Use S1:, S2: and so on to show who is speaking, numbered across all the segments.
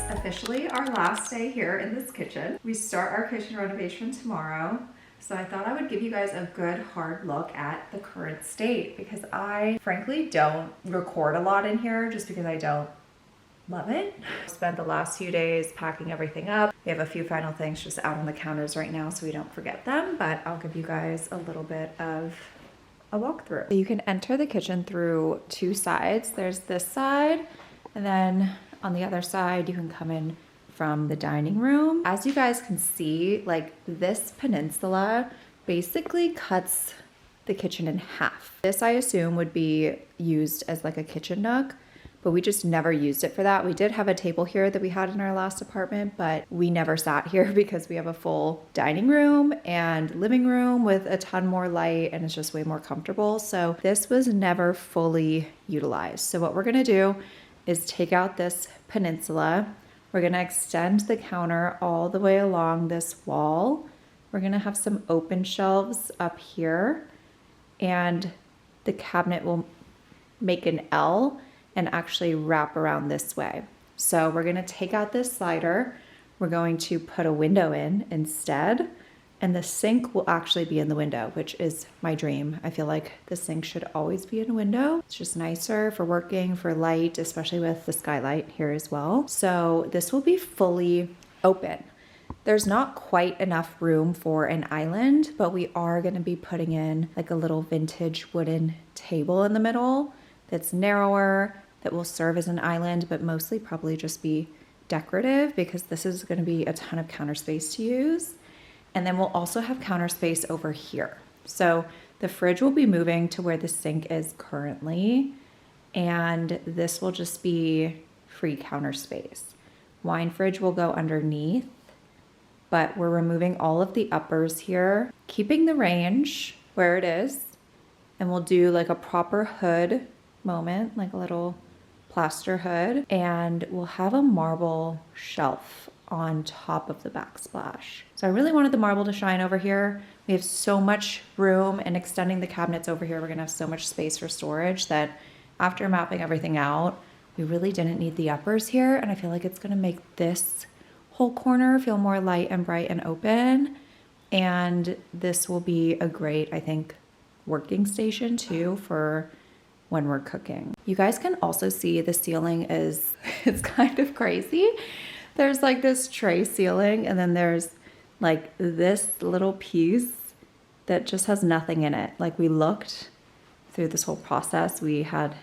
S1: Officially our last day here in this kitchen. We start our kitchen renovation tomorrow. So I thought I would give you guys a good hard look at the current state because I frankly don't record a lot in here just because I don't love it. Spent the last few days packing everything up. We have a few final things just out on the counters right now so we don't forget them, but I'll give you guys a little bit of a walkthrough. So you can enter the kitchen through two sides. There's this side, and then on the other side, you can come in from the dining room. As you guys can see, like this peninsula basically cuts the kitchen in half. This I assume would be used as like a kitchen nook, but we just never used it for that. We did have a table here that we had in our last apartment, but we never sat here because we have a full dining room and living room with a ton more light and it's just way more comfortable. So this was never fully utilized. So what we're gonna do is take out this peninsula. We're gonna extend the counter all the way along this wall. We're gonna have some open shelves up here and the cabinet will make an L and actually wrap around this way. So we're gonna take out this slider. We're going to put a window in instead. And the sink will actually be in the window, which is my dream. I feel like the sink should always be in a window. It's just nicer for working, for light, especially with the skylight here as well. So this will be fully open. There's not quite enough room for an island, but we are gonna be putting in like a little vintage wooden table in the middle that's narrower, that will serve as an island, but mostly probably just be decorative because this is gonna be a ton of counter space to use. And then we'll also have counter space over here. So the fridge will be moving to where the sink is currently, and this will just be free counter space. Wine fridge will go underneath, but we're removing all of the uppers here, keeping the range where it is, and we'll do like a proper hood moment, like a little plaster hood, and we'll have a marble shelf on top of the backsplash. So I really wanted the marble to shine over here. We have so much room, and extending the cabinets over here, we're gonna have so much space for storage that after mapping everything out, we really didn't need the uppers here, and I feel like it's gonna make this whole corner feel more light and bright and open. And this will be a great, I think, working station too for when we're cooking. You guys can also see the ceiling is, it's kind of crazy. There's like this tray ceiling, and then there's like this little piece that just has nothing in it. Like we looked through this whole process, we had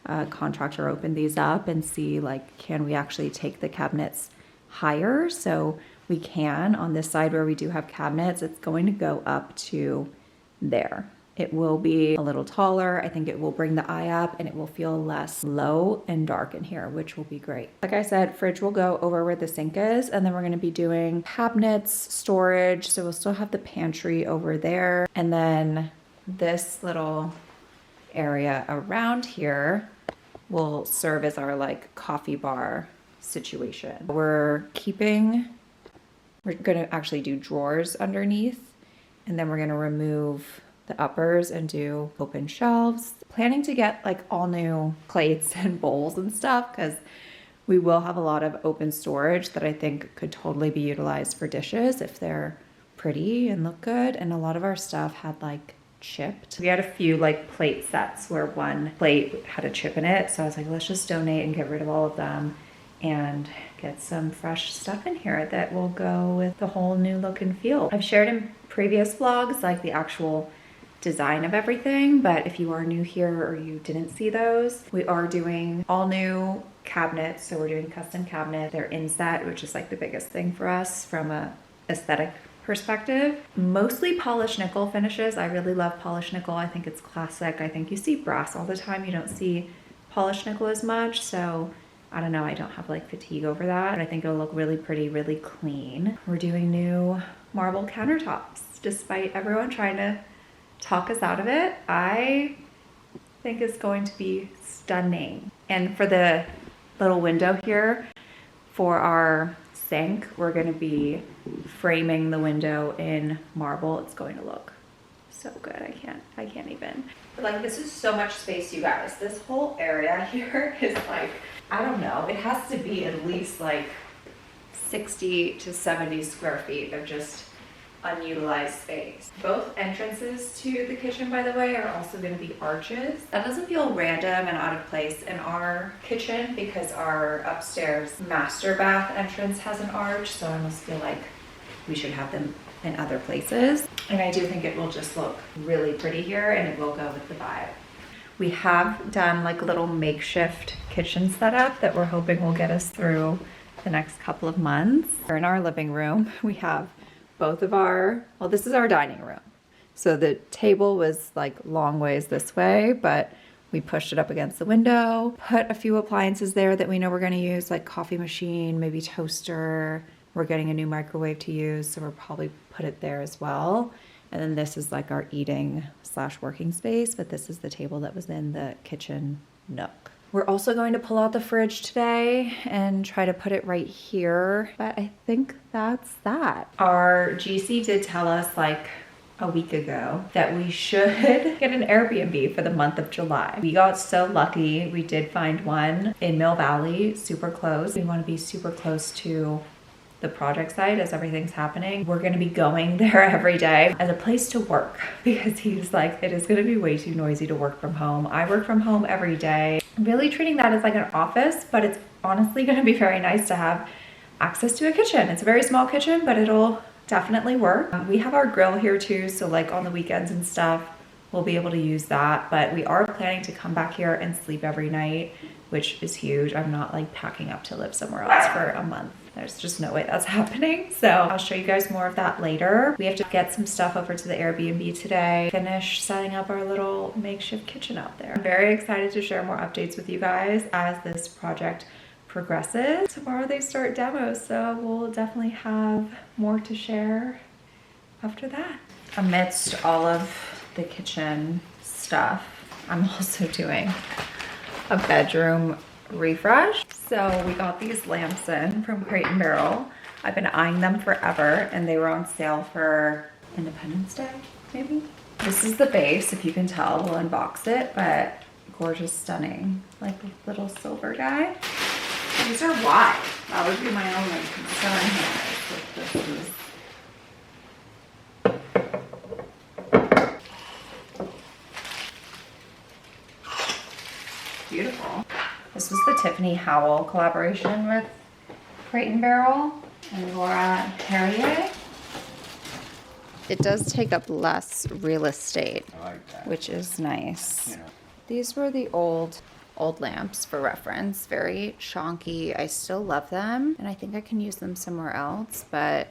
S1: a contractor open these up and see like, can we actually take the cabinets higher? So we can. On this side where we do have cabinets, it's going to go up to there. It will be a little taller. I think it will bring the eye up and it will feel less low and dark in here, which will be great. Like I said, fridge will go over where the sink is, and then we're gonna be doing cabinets, storage. So we'll still have the pantry over there. And then this little area around here will serve as our like coffee bar situation. We're gonna actually do drawers underneath, and then we're gonna remove the uppers and do open shelves. Planning to get like all new plates and bowls and stuff because we will have a lot of open storage that I think could totally be utilized for dishes if they're pretty and look good. And a lot of our stuff had like chipped. We had a few like plate sets where one plate had a chip in it. So I was like, let's just donate and get rid of all of them and get some fresh stuff in here that will go with the whole new look and feel. I've shared in previous vlogs like the actual design of everything, but if you are new here or you didn't see those, we are doing all new cabinets. So we're doing custom cabinets. They're inset, which is like the biggest thing for us from a aesthetic perspective. Mostly polished nickel finishes. I really love polished nickel. I think it's classic. I think you see brass all the time. You don't see polished nickel as much. So I don't know, I don't have like fatigue over that. But I think it'll look really pretty, really clean. We're doing new marble countertops. Despite everyone trying to talk us out of it, I think it's going to be stunning. And for the little window here for our sink, we're gonna be framing the window in marble. It's going to look so good. I can't even. But like, this is so much space, you guys. This whole area here is like, I don't know, it has to be at least like 60 to 70 square feet of just unutilized space. Both entrances to the kitchen, by the way, are also going to be arches. That doesn't feel random and out of place in our kitchen because our upstairs master bath entrance has an arch, so I almost feel like we should have them in other places. And I do think it will just look really pretty here and it will go with the vibe. We have done like a little makeshift kitchen setup that we're hoping will get us through the next couple of months. In our living room, we have both of our, well, this is our dining room. So the table was like long ways this way, but we pushed it up against the window, put a few appliances there that we know we're gonna use, like coffee machine, maybe toaster. We're getting a new microwave to use, so we'll probably put it there as well. And then this is like our eating / working space, but this is the table that was in the kitchen nook. We're also going to pull out the fridge today and try to put it right here, but I think that's that. Our GC did tell us like a week ago that we should get an Airbnb for the month of July. We got so lucky. We did find one in Mill Valley, super close. We want to be super close to the project site as everything's happening. We're gonna be going there every day as a place to work because he's like, it is gonna be way too noisy to work from home. I work from home every day. Really treating that as like an office, but it's honestly gonna be very nice to have access to a kitchen. It's a very small kitchen, but it'll definitely work. We have our grill here too, so like on the weekends and stuff, we'll be able to use that, but we are planning to come back here and sleep every night, which is huge. I'm not like packing up to live somewhere else for a month. There's just no way that's happening. So I'll show you guys more of that later. We have to get some stuff over to the Airbnb today, finish setting up our little makeshift kitchen out there. I'm very excited to share more updates with you guys as this project progresses. Tomorrow they start demos, so we'll definitely have more to share after that. Amidst all of the kitchen stuff, I'm also doing a bedroom refresh. So we got these lamps in from Crate and Barrel. I've been eyeing them forever and they were on sale for Independence Day, maybe? This is the base, if you can tell. We'll unbox it, but gorgeous, stunning. Like a little silver guy. These are wide. That would be my only concern here. This is beautiful. This was the Tiffany Howell collaboration with Crate and Barrel and Laura Harrier. It does take up less real estate,
S2: I like that.
S1: which is nice.
S2: Yeah.
S1: These were the old lamps for reference. Very chonky. I still love them, and I think I can use them somewhere else, but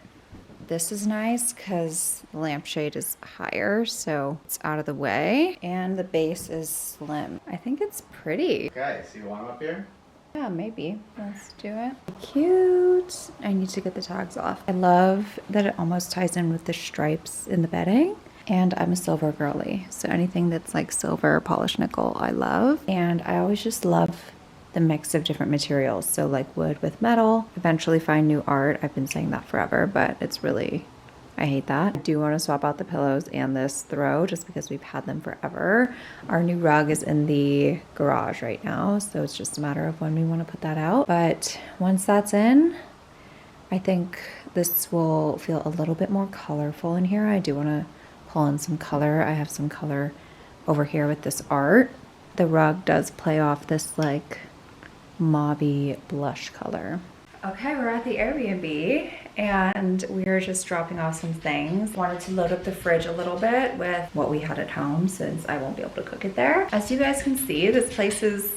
S1: this is nice because the lampshade is higher, so it's out of the way, and the base is slim. I think it's pretty.
S2: Okay, so you want them up here?
S1: Yeah, maybe. Let's do it. Cute. I need to get the tags off. I love that it almost ties in with the stripes in the bedding. And I'm a silver girly, so anything that's like silver, polished nickel, I love. And I always just love the mix of different materials. So like wood with metal, eventually find new art. I've been saying that forever, but it's really, I hate that. I do want to swap out the pillows and this throw just because we've had them forever. Our new rug is in the garage right now, so it's just a matter of when we want to put that out. But once that's in, I think this will feel a little bit more colorful in here. I do want to pull in some color. I have some color over here with this art. The rug does play off this like mauvey blush color. Okay, we're at the Airbnb and we're just dropping off some things. Wanted to load up the fridge a little bit with what we had at home since I won't be able to cook it there. As you guys can see, this place is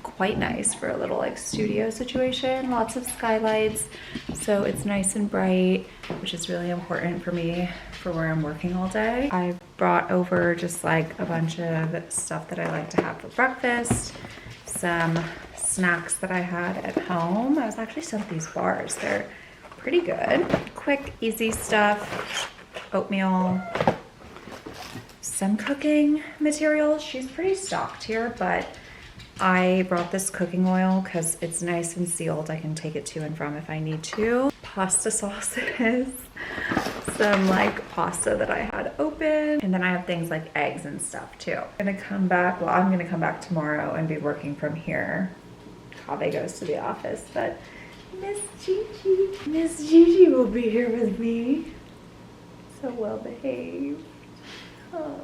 S1: quite nice for a little like studio situation. Lots of skylights, so it's nice and bright, which is really important for me for where I'm working all day. I brought over just like a bunch of stuff that I like to have for breakfast, some snacks that I had at home. I was actually sent these bars. They're pretty good. Quick, easy stuff. Oatmeal. Some cooking materials. She's pretty stocked here, but I brought this cooking oil because it's nice and sealed. I can take it to and from if I need to. Pasta sauces. Some like pasta that I had open. And then I have things like eggs and stuff too. I'm gonna come back, well, I'm gonna come back tomorrow and be working from here. Kaveh goes to the office, but Miss Gigi will be here with me. So well behaved. Oh.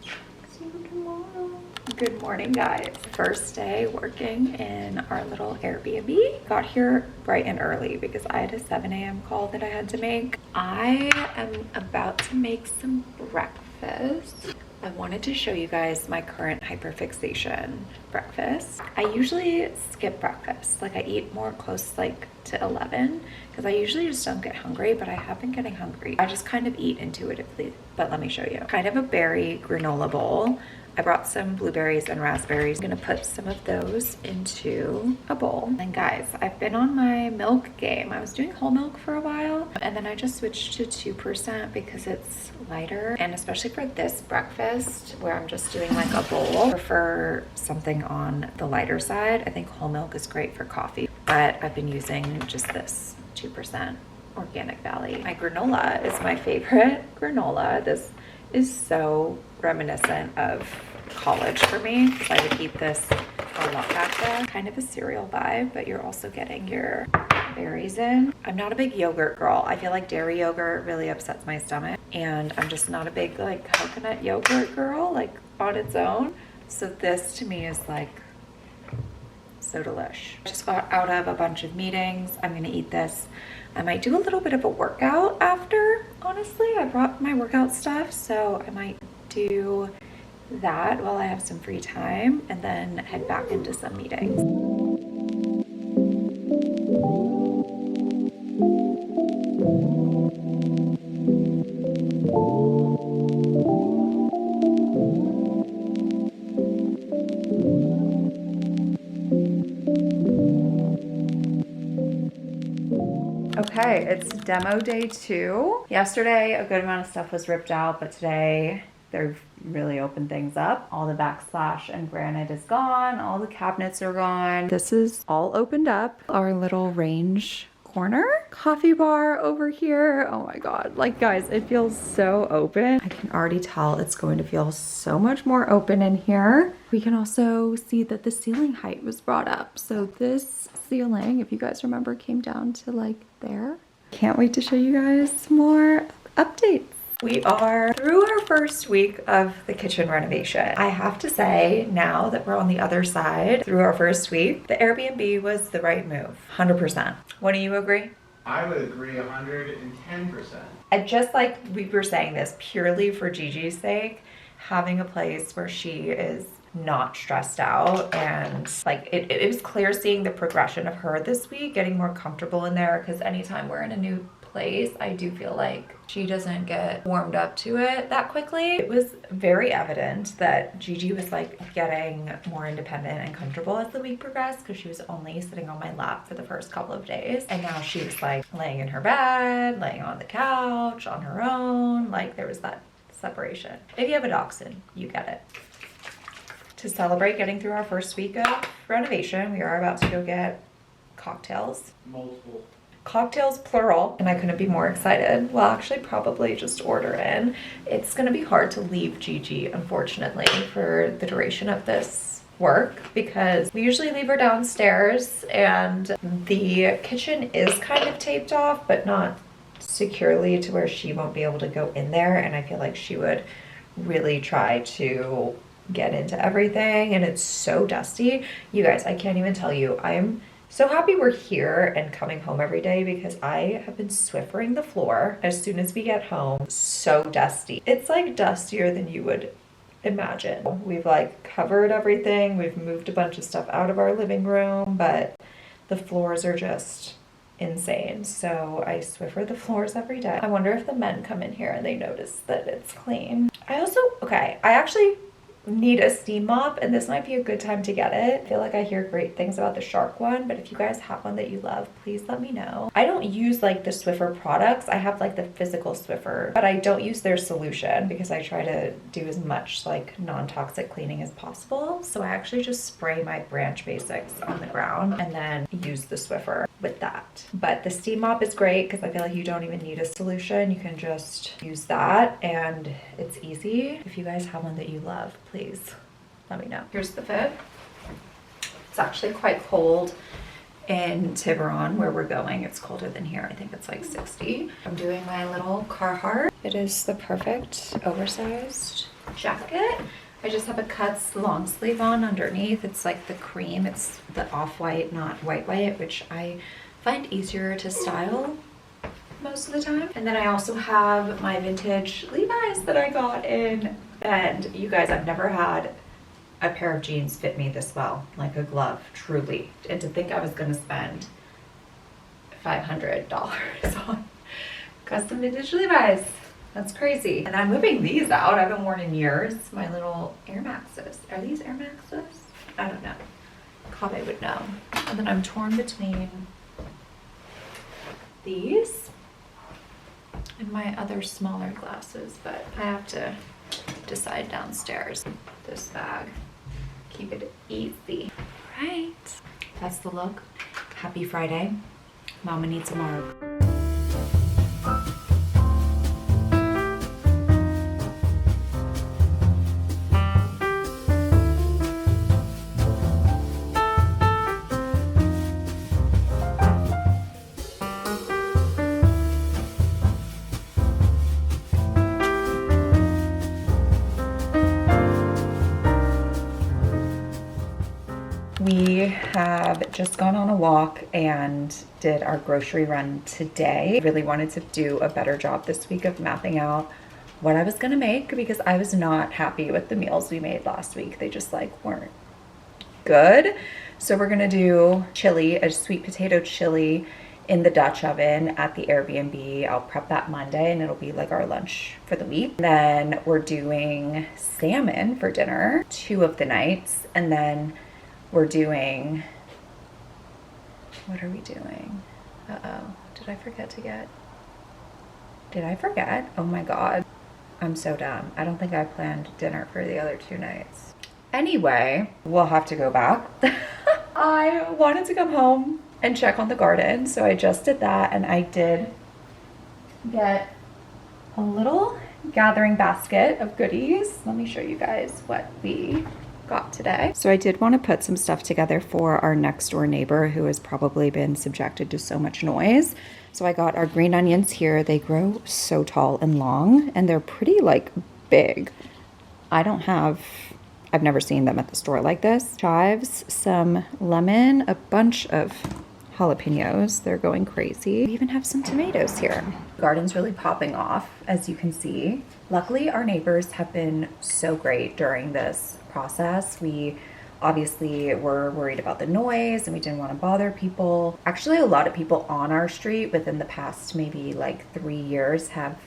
S1: See you tomorrow. Good morning, guys. First day working in our little Airbnb. Got here bright and early because I had a 7 a.m. call that I had to make. I am about to make some breakfast. I wanted to show you guys my current hyperfixation breakfast. I usually skip breakfast. Like I eat more close like to 11 because I usually just don't get hungry, but I have been getting hungry. I just kind of eat intuitively, but let me show you. Kind of a berry granola bowl. I brought some blueberries and raspberries. I'm gonna put some of those into a bowl. And guys, I've been on my milk game. I was doing whole milk for a while, and then I just switched to 2% because it's lighter. And especially for this breakfast, where I'm just doing like a bowl, I prefer something on the lighter side. I think whole milk is great for coffee, but I've been using just this 2% Organic Valley. My granola is my favorite granola. This is so reminiscent of college for me because I would eat this a lot back then. Kind of a cereal vibe, but you're also getting your berries in. I'm not a big yogurt girl. I feel like dairy yogurt really upsets my stomach, and I'm just not a big like coconut yogurt girl like on its own. So this to me is like so delish. I just got out of a bunch of meetings. I'm gonna eat this. I might do a little bit of a workout after, honestly. I brought my workout stuff, so I might do that while I have some free time and then head back into some meetings. Okay, it's demo day 2. Yesterday, a good amount of stuff was ripped out, but today they've really opened things up. All the backsplash and granite is gone. All the cabinets are gone. This is all opened up. Our little range corner. Coffee bar over here. Oh my God. Like guys, it feels so open. I can already tell it's going to feel so much more open in here. We can also see that the ceiling height was brought up. So this ceiling, if you guys remember, came down to like there. Can't wait to show you guys some more updates. We are through our first week of the kitchen renovation. I have to say, now that we're on the other side through our first week, the Airbnb was the right move, 100%. What do you agree?
S2: I would agree 110%.
S1: And just like we were saying this purely for Gigi's sake, having a place where she is not stressed out, and like it was clear seeing the progression of her this week, getting more comfortable in there, because anytime we're in a new place, I do feel like she doesn't get warmed up to it that quickly. It was very evident that Gigi was like getting more independent and comfortable as the week progressed, because she was only sitting on my lap for the first couple of days, and now she was like laying in her bed, laying on the couch on her own. Like there was that separation. If you have a dachshund, you get it. To celebrate getting through our first week of renovation, we are about to go get cocktails.
S2: Multiple.
S1: Cocktails plural, and I couldn't be more excited. Well, actually probably just order in. It's gonna be hard to leave Gigi, unfortunately, for the duration of this work, because we usually leave her downstairs, and the kitchen is kind of taped off, but not securely to where she won't be able to go in there, and I feel like she would really try to get into everything, and it's so dusty. You guys, I can't even tell you. I am so happy we're here and coming home every day, because I have been Swiffering the floor as soon as we get home. So dusty. It's like dustier than you would imagine. We've like covered everything. We've moved a bunch of stuff out of our living room, but the floors are just insane. So I Swiffer the floors every day. I wonder if the men come in here and they notice that it's clean. I actually need a steam mop, and this might be a good time to get it. I feel like I hear great things about the Shark one, but if you guys have one that you love, please let me know. I don't use like the Swiffer products. I have like the physical Swiffer, but I don't use their solution because I try to do as much like non-toxic cleaning as possible. So I actually just spray my Branch Basics on the ground and then use the Swiffer with that. But the steam mop is great because I feel like you don't even need a solution. You can just use that and it's easy. If you guys have one that you love, please let me know. Here's the fit. It's actually quite cold in Tiburon where we're going. It's colder than here. I think it's like 60. I'm doing my little Carhartt. It is the perfect oversized jacket. I just have a cuts long sleeve on underneath. It's like the cream. It's the off-white, not white, which I find easier to style most of the time. And then I also have my vintage Levi's that I got in. And you guys, I've never had a pair of jeans fit me this well, like a glove, truly. And to think I was gonna spend $500 on custom vintage Levi's. That's crazy. And I'm moving these out. I haven't worn in years. My little Air Maxes. Are these Air Maxes? I don't know. Kaveh would know. And then I'm torn between these and my other smaller glasses, but I have to decide downstairs. This bag. Keep it easy. Right. That's the look. Happy Friday. Mama needs a marg. We have just gone on a walk and did our grocery run today. Really wanted to do a better job this week of mapping out what I was gonna make because I was not happy with the meals we made last week. They just like weren't good. So we're gonna do chili, a sweet potato chili in the Dutch oven at the Airbnb. I'll prep that Monday and it'll be like our lunch for the week. Then we're doing salmon for dinner 2 of the nights, and then we're doing, what are we doing? Uh-oh, did I forget? Oh my God, I'm so dumb. I don't think I planned dinner for the other 2 nights. Anyway, we'll have to go back. I wanted to come home and check on the garden, so I just did that, and I did get a little gathering basket of goodies. Let me show you guys what we got today. So I did want to put some stuff together for our next door neighbor who has probably been subjected to so much noise. So I got our green onions here. They grow so tall and long and they're pretty like big. I've never seen them at the store like this. Chives, some lemon, a bunch of jalapenos. They're going crazy. We even have some tomatoes here. The garden's really popping off, as you can see. Luckily, our neighbors have been so great during this process. We obviously were worried about the noise and we didn't want to bother people. Actually, a lot of people on our street within the past maybe like 3 years have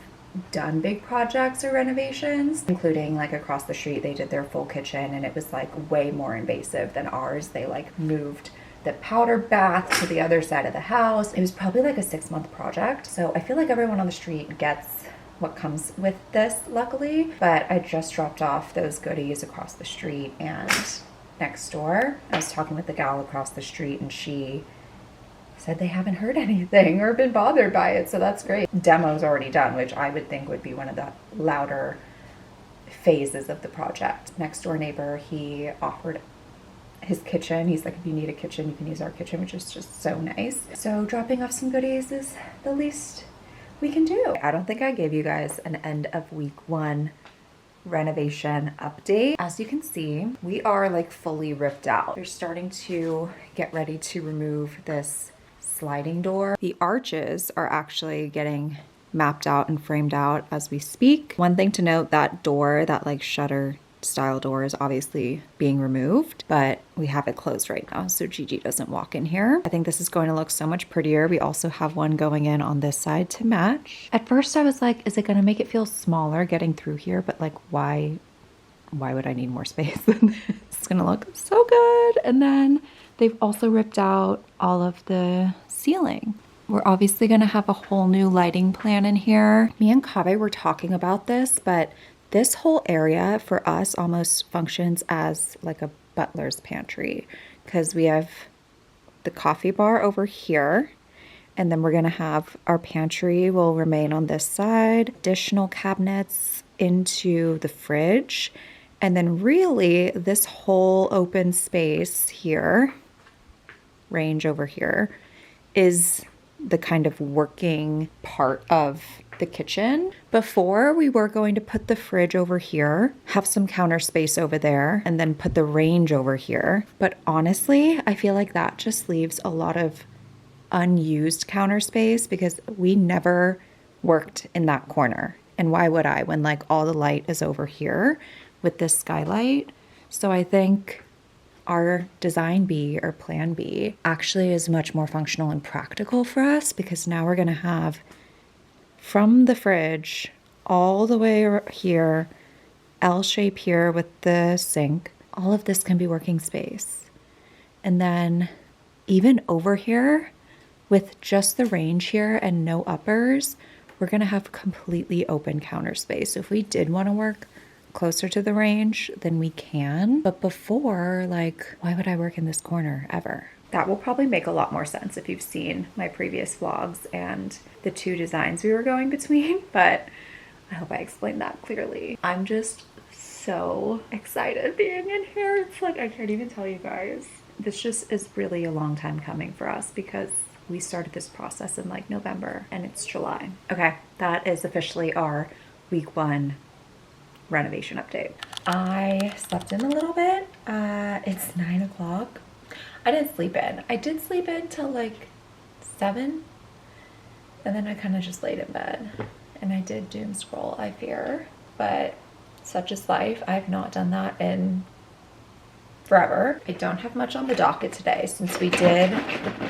S1: done big projects or renovations, including like across the street, they did their full kitchen and it was like way more invasive than ours. They like moved the powder bath to the other side of the house. It was probably like a 6-month project. So I feel like everyone on the street gets what comes with this, luckily. But I just dropped off those goodies across the street and next door. I was talking with the gal across the street and she said they haven't heard anything or been bothered by it, so that's great. Demo's already done, which I would think would be one of the louder phases of the project. Next door neighbor, he offered his kitchen. He's like, if you need a kitchen, you can use our kitchen, which is just so nice. So dropping off some goodies is the least we can do. I don't think I gave you guys an end of week 1 renovation update. As you can see, we are like fully ripped out. They're starting to get ready to remove this sliding door. The arches are actually getting mapped out and framed out as we speak. One thing to note, that door, that like shutter style door is obviously being removed, but we have it closed right now so Gigi doesn't walk in here. I think this is going to look so much prettier. We also have one going in on this side to match. At first I was like, is it going to make it feel smaller getting through here? But like, why why would I need more space than this? It's gonna look so good. And then they've also ripped out all of the ceiling. We're obviously gonna have a whole new lighting plan in here. Me and Kaveh were talking about this, but this whole area for us almost functions as like a butler's pantry because we have the coffee bar over here. And then we're gonna have our pantry will remain on this side, additional cabinets into the fridge. And then really this whole open space here, range over here, is the kind of working part of the kitchen. Before we were going to put the fridge over here, have some counter space over there, and then put the range over here. But honestly, I feel like that just leaves a lot of unused counter space because we never worked in that corner. And why would I when like all the light is over here with this skylight? So I think our design B or plan B actually is much more functional and practical for us because now we're going to have from the fridge all the way here, L shape here with the sink, all of this can be working space. And then even over here with just the range here and no uppers, we're going to have completely open counter space. So if we did want to work closer to the range, then we can. But before, like, why would I work in this corner ever? That will probably make a lot more sense if you've seen my previous vlogs and the two designs we were going between, but I hope I explained that clearly. I'm just so excited being in here. It's like, I can't even tell you guys. This just is really a long time coming for us because we started this process in like November and it's July. Okay, that is officially our week 1 renovation update. I slept in a little bit. It's 9 o'clock. I didn't sleep in. I did sleep in till like 7 and then I kind of just laid in bed and I did doom scroll, I fear, but such is life. I've not done that in forever. I don't have much on the docket today since we did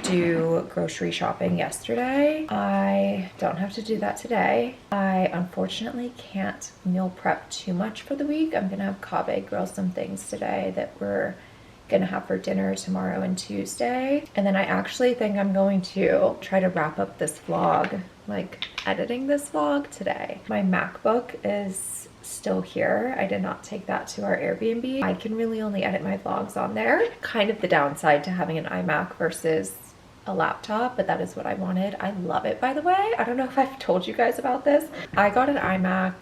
S1: do grocery shopping yesterday. I don't have to do that today. I unfortunately can't meal prep too much for the week. I'm gonna have Kaveh grill some things today that we're gonna have for dinner tomorrow and Tuesday. And then I actually think I'm going to try to wrap up this vlog, like editing this vlog today. My MacBook is still here. I did not take that to our Airbnb. I can really only edit my vlogs on there. Kind of the downside to having an iMac versus a laptop, but that is what I wanted. I love it, by the way. I don't know if I've told you guys about this. I got an iMac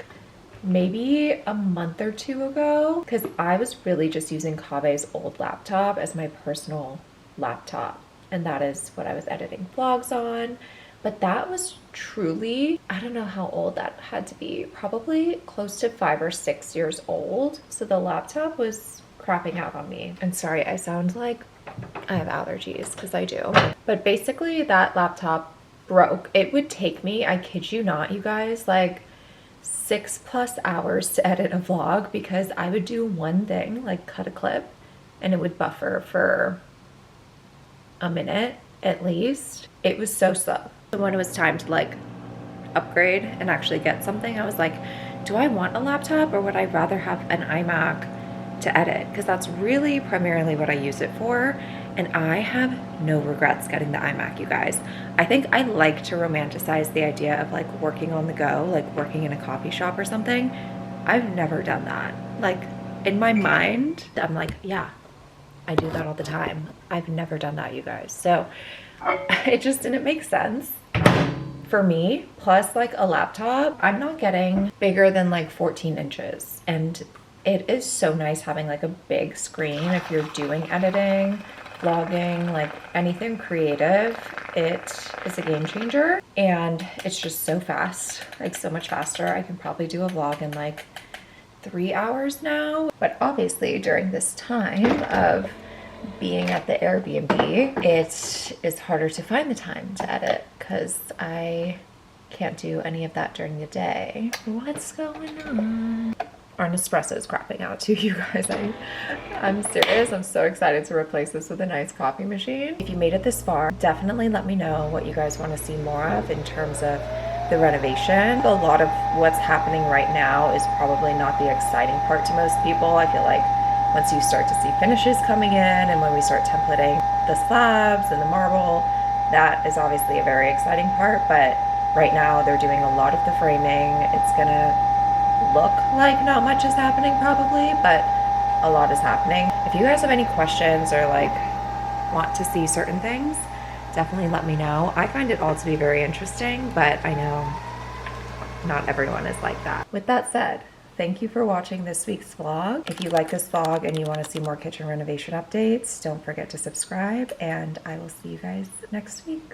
S1: maybe a month or 2 ago because I was really just using Kaveh's old laptop as my personal laptop, and that is what I was editing vlogs on. But that was truly, I don't know how old that had to be, probably close to 5 or 6 years old. So the laptop was crapping out on me. And sorry, I sound like I have allergies because I do. But basically that laptop broke. It would take me, I kid you not, you guys, like 6+ hours to edit a vlog because I would do one thing, like cut a clip, and it would buffer for a minute at least. It was so slow. So when it was time to like upgrade and actually get something, I was like, do I want a laptop or would I rather have an iMac to edit? Because that's really primarily what I use it for. And I have no regrets getting the iMac, you guys. I think I like to romanticize the idea of like working on the go, like working in a coffee shop or something. I've never done that. Like in my mind, I'm like, yeah, I do that all the time. I've never done that, you guys. So it just didn't make sense for me. Plus like a laptop, I'm not getting bigger than like 14 inches. And it is so nice having like a big screen if you're doing editing, vlogging, like anything creative. It is a game changer and it's just so fast, like so much faster. I can probably do a vlog in like 3 hours now. But obviously during this time of being at the Airbnb, it is harder to find the time to edit because I can't do any of that during the day. What's going on? Our Nespresso is crapping out too, you guys. I'm serious. I'm so excited to replace this with a nice coffee machine. If you made it this far, definitely let me know what you guys want to see more of in terms of the renovation. A lot of what's happening right now is probably not the exciting part to most people. I feel like once you start to see finishes coming in and when we start templating the slabs and the marble, that is obviously a very exciting part, but right now they're doing a lot of the framing. It's gonna look like not much is happening probably, but a lot is happening. If you guys have any questions or like want to see certain things, definitely let me know. I find it all to be very interesting, but I know not everyone is like that. With that said, thank you for watching this week's vlog. If you like this vlog and you want to see more kitchen renovation updates, don't forget to subscribe, and I will see you guys next week.